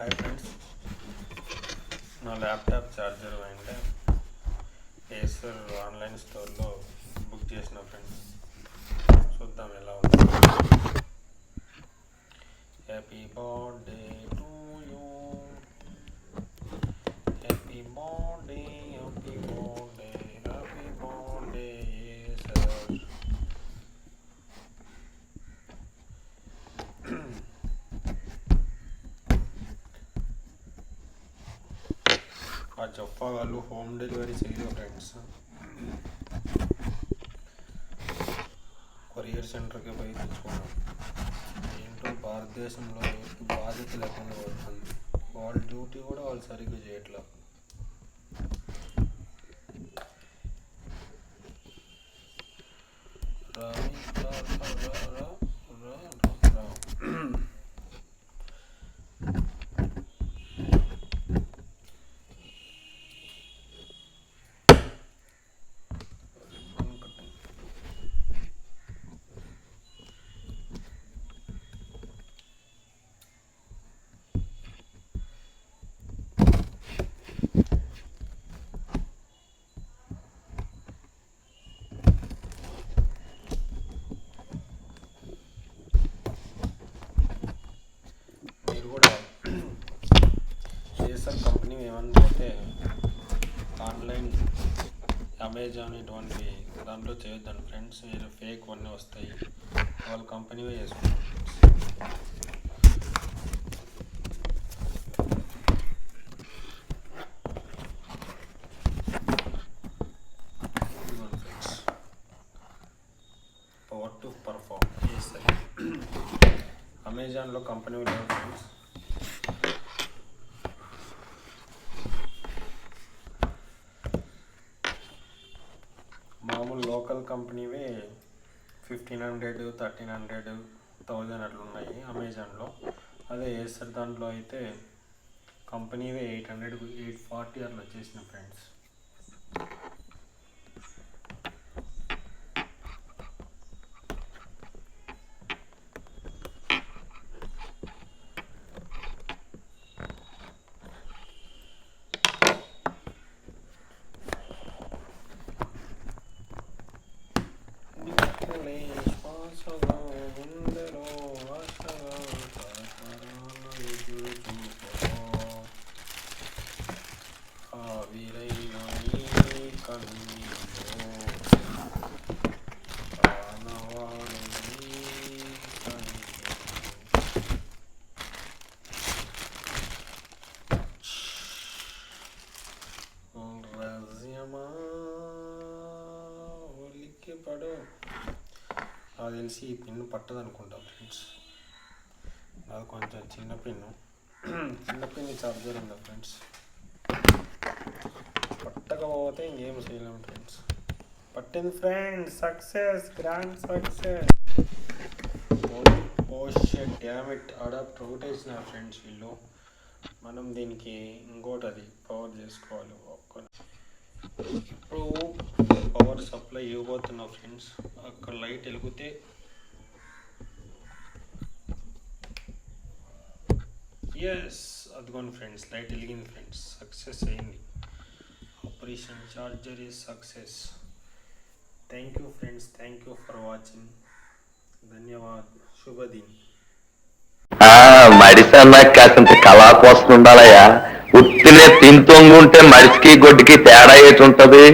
Hi friends, నా laptop charger అంటే Acer online స్టోర్లో బుక్ చేసిన ఫ్రెండ్స్. చూద్దాం ఎలా ఉంది. Happy birthday to you, happy birthday, happy birthday, happy birthday Acer. ఆ చెప్పా వాళ్ళు హోమ్ డెలివరీ చేయరు ఫ్రెండ్స్. కొరియర్ సెంటర్కి పోయి తెచ్చుకున్నాం. ఏంటో భారతదేశంలో బాధ్యత లేకుండా పోతుంది. వాళ్ళ డ్యూటీ కూడా వాళ్ళు సరిగ్గా చేయట్లేదు. మీరు కూడా ఏసర్ కంపెనీ ఏమన్నా పోతే ఆన్లైన్ అమెజాన్ ఇటువంటి దాంట్లో చేయొద్దండి ఫ్రెండ్స్. మీరు ఫేక్ అన్నీ వస్తాయి. వాళ్ళ కంపెనీవే చేసుకుంటాం friends. Power to perform Acer. అమెజాన్లో కంపెనీ లేవు ఫ్రెండ్స్. మామూలు లోకల్ కంపెనీవే 1500, 1300, 1000 అట్లా ఉన్నాయి అమెజాన్లో. అదే ఏసర్ దాంట్లో అయితే కంపెనీవే 800, 840 అట్లా వచ్చేసిన ఫ్రెండ్స్. పడు నాకు తెలిసి ఈ పిన్ను పట్టదు అనుకుంటా ఫ్రెండ్స్. అది కొంచెం చిన్న పిన్ని ఛార్జర్ ఉందా ఫ్రెండ్స్. పట్టకపోతే ఇంకేం చేయలేము ఫ్రెండ్స్. పట్టింది friends. Success, grand success. Oh shit, damn it, adapter ఒకటి వేసిన ఫ్రెండ్స్ వీళ్ళు. మనం దీనికి ఇంకోటి అది పవర్ చేసుకోవాలి. ఇప్పుడు పవర్ సప్లై ఇవ్వబోతున్నా ఫ్రెండ్స్. అక్కడ లైట్ వెలిగితే ఎస్, అదిగోండి ఫ్రెండ్స్, లైట్ వెలిగింది ఫ్రెండ్స్. సక్సెస్ అయింది. Operation charger is success. Thank you friends, thank you for watching. ధన్యవాద్. శుభదిన్. మడిసి అన్నా కాసింత కళా కోసం ఉండాలయ్యా. ఉత్తినే తింతొంగుంటే మడిసికి గొడ్డుకి తేడా ఏటి ఉంటది?